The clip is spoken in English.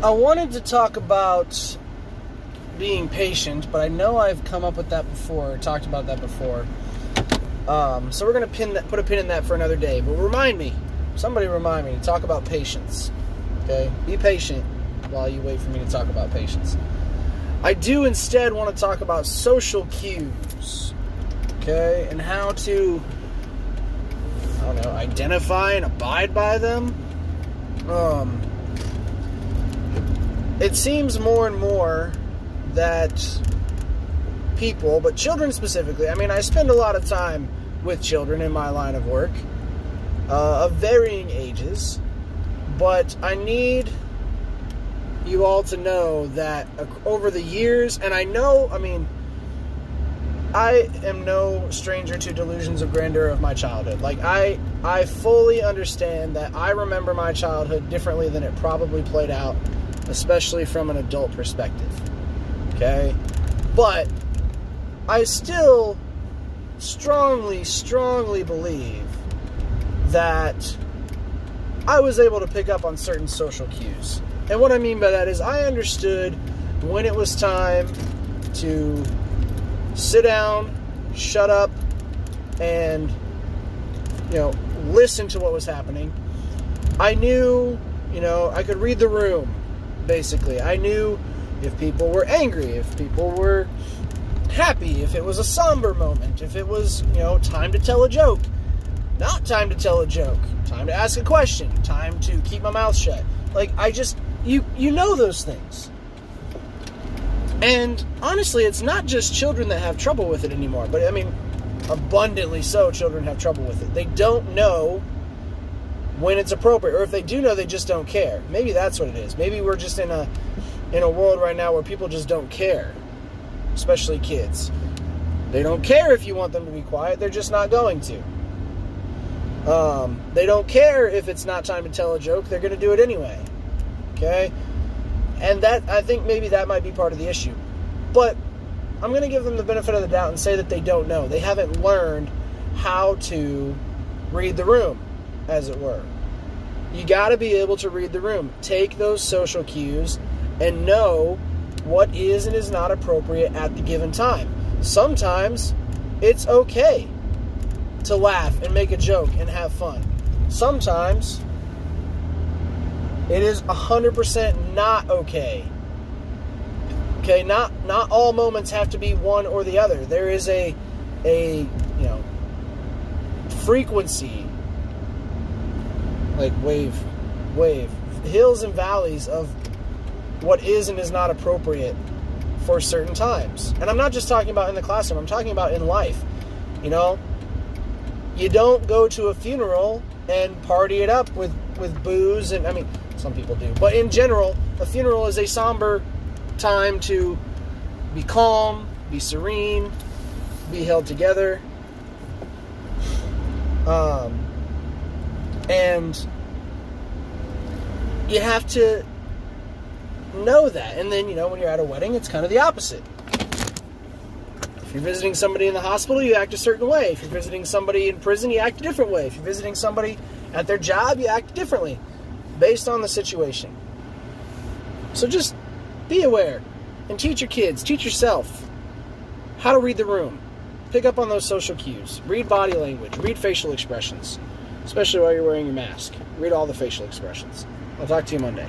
I wanted to talk about being patient, but I know I've come up with that before, or talked about that before. So we're going to put a pin in that for another day. But somebody remind me to talk about patience. Okay? Be patient while you wait for me to talk about patience. I do instead want to talk about social cues. Okay? And how to, identify and abide by them. It seems more and more that people, but children specifically, I spend a lot of time with children in my line of work, of varying ages, but I need you all to know that over the years, and I am no stranger to delusions of grandeur of my childhood. Like, I fully understand that I remember my childhood differently than it probably played out, especially from an adult perspective. Okay? But I still strongly, strongly believe that I was able to pick up on certain social cues. And what I mean by that is I understood when it was time to sit down, shut up, and, listen to what was happening. I knew, I could read the room, basically. I knew if people were angry, if people were happy, if it was a somber moment, if it was, time to tell a joke, not time to tell a joke, time to ask a question, time to keep my mouth shut. Like, you know those things. And honestly, it's not just children that have trouble with it anymore, but abundantly so, children have trouble with it. They don't know when it's appropriate, or if they do know, they just don't care. Maybe that's what it is. Maybe we're just in a world right now where people just don't care, especially kids. They don't care if you want them to be quiet. They're just not going to. They don't care if it's not time to tell a joke. They're going to do it anyway. Okay? And I think maybe that might be part of the issue. But I'm going to give them the benefit of the doubt and say that they don't know. They haven't learned how to read the room, as it were. You got to be able to read the room. Take those social cues and know what is and is not appropriate at the given time. Sometimes it's okay to laugh and make a joke and have fun. Sometimes it is 100% not okay. Okay, not all moments have to be one or the other. There is a frequency, like wave, hills and valleys of what is and is not appropriate for certain times. And I'm not just talking about in the classroom, I'm talking about in life. You don't go to a funeral and party it up with booze, and some people do, but in general, a funeral is a somber time to be calm, be serene, be held together. And you have to know that. And then, when you're at a wedding, it's kind of the opposite. If you're visiting somebody in the hospital, you act a certain way. If you're visiting somebody in prison, you act a different way. If you're visiting somebody at their job, you act differently based on the situation. So just be aware and teach your kids, teach yourself how to read the room. Pick up on those social cues. Read body language. Read facial expressions, especially while you're wearing your mask. Read all the facial expressions. I'll talk to you Monday.